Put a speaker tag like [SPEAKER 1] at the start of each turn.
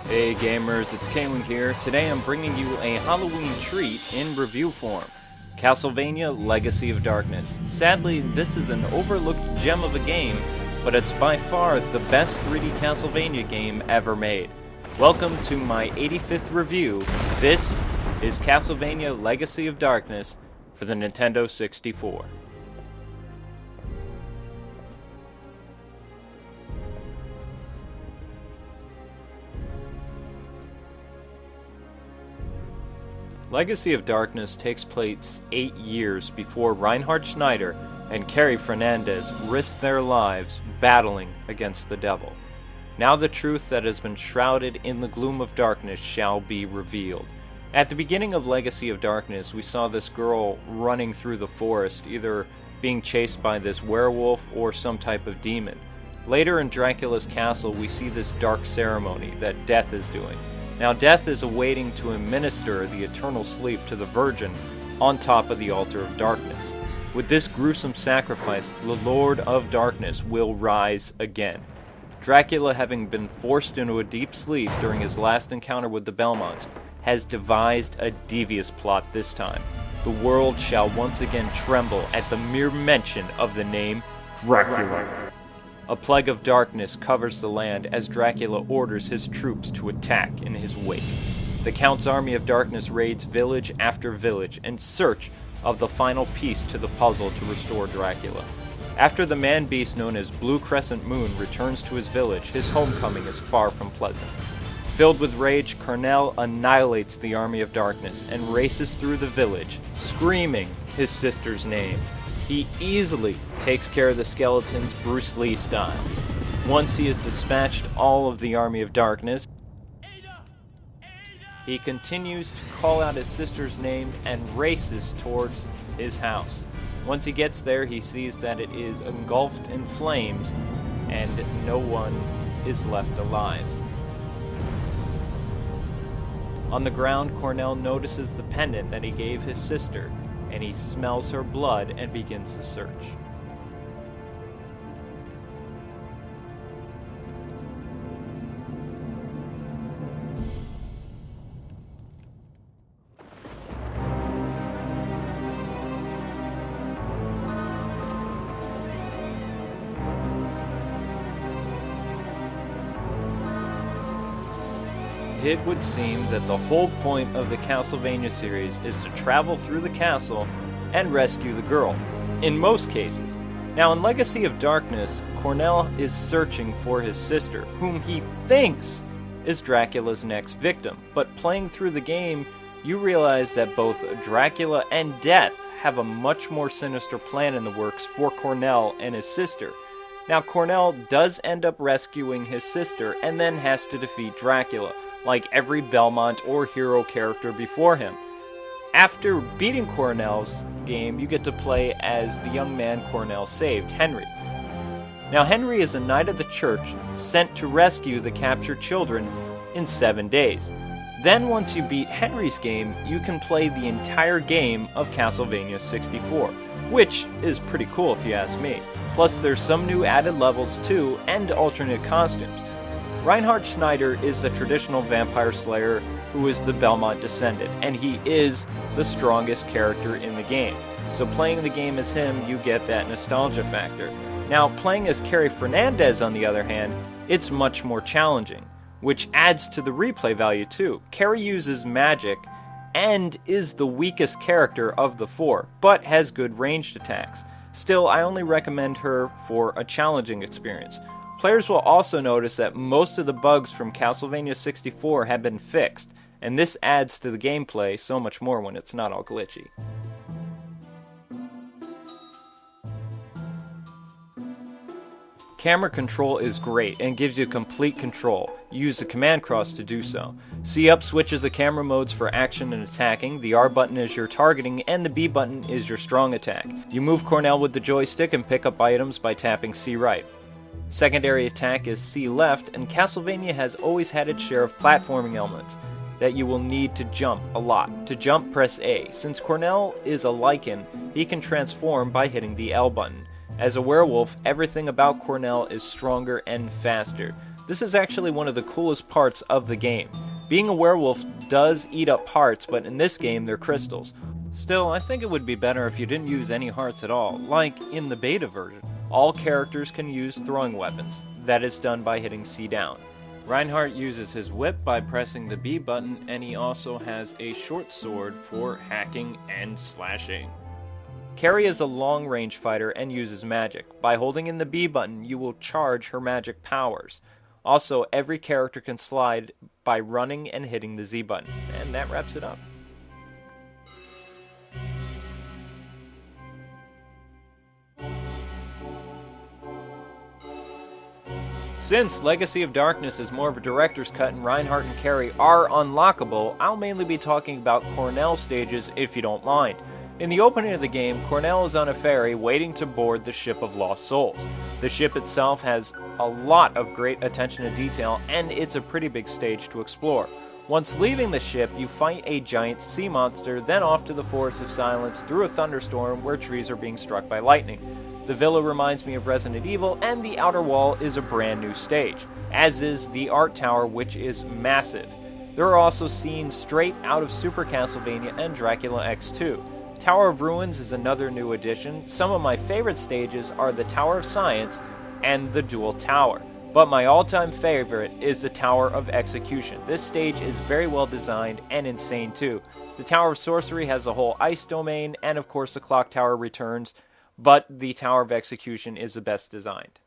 [SPEAKER 1] Hey gamers, it's Kalen here. Today I'm bringing you a Halloween treat in review form. Castlevania Legacy of Darkness. Sadly, this is an overlooked gem of a game, but it's by far the best 3D Castlevania game ever made. Welcome to my 85th review. This is Castlevania Legacy of Darkness for the Nintendo 64. Legacy of Darkness takes place 8 years before Reinhard Schneider and Carrie Fernandez risk their lives battling against the devil. Now the truth that has been shrouded in the gloom of darkness shall be revealed. At the beginning of Legacy of Darkness, we saw this girl running through the forest, either being chased by this werewolf or some type of demon. Later in Dracula's castle, we see this dark ceremony that Death is doing. Now Death is awaiting to administer the eternal sleep to the Virgin on top of the altar of darkness. With this gruesome sacrifice, the Lord of Darkness will rise again. Dracula, having been forced into a deep sleep during his last encounter with the Belmonts, has devised a devious plot this time. The world shall once again tremble at the mere mention of the name Dracula. A plague of darkness covers the land as Dracula orders his troops to attack in his wake. The Count's army of darkness raids village after village in search of the final piece to the puzzle to restore Dracula. After the man-beast known as Blue Crescent Moon returns to his village, his homecoming is far from pleasant. Filled with rage, Cornell annihilates the army of darkness and races through the village, screaming his sister's name. He easily takes care of the skeletons Bruce Lee style. Once he has dispatched all of the army of darkness, he continues to call out his sister's name and races towards his house. Once he gets there, he sees that it is engulfed in flames and no one is left alive. On the ground, Cornell notices the pendant that he gave his sister, and he smells her blood and begins to search. It would seem that the whole point of the Castlevania series is to travel through the castle and rescue the girl, in most cases. Now in Legacy of Darkness, Cornell is searching for his sister, whom he thinks is Dracula's next victim. But playing through the game, you realize that both Dracula and Death have a much more sinister plan in the works for Cornell and his sister. Now Cornell does end up rescuing his sister and then has to defeat Dracula, like every Belmont or hero character before him. After beating Cornell's game, you get to play as the young man Cornell saved, Henry. Now Henry is a knight of the church sent to rescue the captured children in 7 days. Then once you beat Henry's game, you can play the entire game of Castlevania 64, which is pretty cool if you ask me. Plus there's some new added levels too, and alternate costumes. Reinhard Schneider is the traditional vampire slayer who is the Belmont descendant, and he is the strongest character in the game. So playing the game as him, you get that nostalgia factor. Now, playing as Carrie Fernandez, on the other hand, it's much more challenging, which adds to the replay value too. Carrie uses magic and is the weakest character of the four, but has good ranged attacks. Still, I only recommend her for a challenging experience. Players will also notice that most of the bugs from Castlevania 64 have been fixed, and this adds to the gameplay so much more when it's not all glitchy. Camera control is great and gives you complete control. You use the command cross to do so. C-up switches the camera modes for action and attacking, the R button is your targeting, and the B button is your strong attack. You move Cornell with the joystick and pick up items by tapping C right. Secondary attack is C left, and Castlevania has always had its share of platforming elements that you will need to jump a lot. To jump, press A. Since Cornell is a lichen, he can transform by hitting the L button. As a werewolf, everything about Cornell is stronger and faster. This is actually one of the coolest parts of the game. Being a werewolf does eat up hearts, but in this game they're crystals. Still, I think it would be better if you didn't use any hearts at all, like in the beta version. All characters can use throwing weapons. That is done by hitting C down. Reinhardt uses his whip by pressing the B button, and he also has a short sword for hacking and slashing. Carrie is a long-range fighter and uses magic. By holding in the B button, you will charge her magic powers. Also, every character can slide by running and hitting the Z button. And that wraps it up. Since Legacy of Darkness is more of a director's cut and Reinhardt and Carrie are unlockable, I'll mainly be talking about Cornell stages if you don't mind. In the opening of the game, Cornell is on a ferry waiting to board the ship of lost souls. The ship itself has a lot of great attention to detail, and it's a pretty big stage to explore. Once leaving the ship, you fight a giant sea monster, then off to the Forest of Silence through a thunderstorm where trees are being struck by lightning. The villa reminds me of Resident Evil, and the outer wall is a brand new stage, as is the art tower, which is massive. There are also scenes straight out of Super Castlevania and Dracula X2. Tower of Ruins is another new addition. Some of my favorite stages are the Tower of Science and the Dual Tower, but my all-time favorite is the Tower of Execution. This stage is very well designed and insane too. The Tower of Sorcery has a whole ice domain, and of course the Clock Tower returns, but the Tower of Execution is the best designed.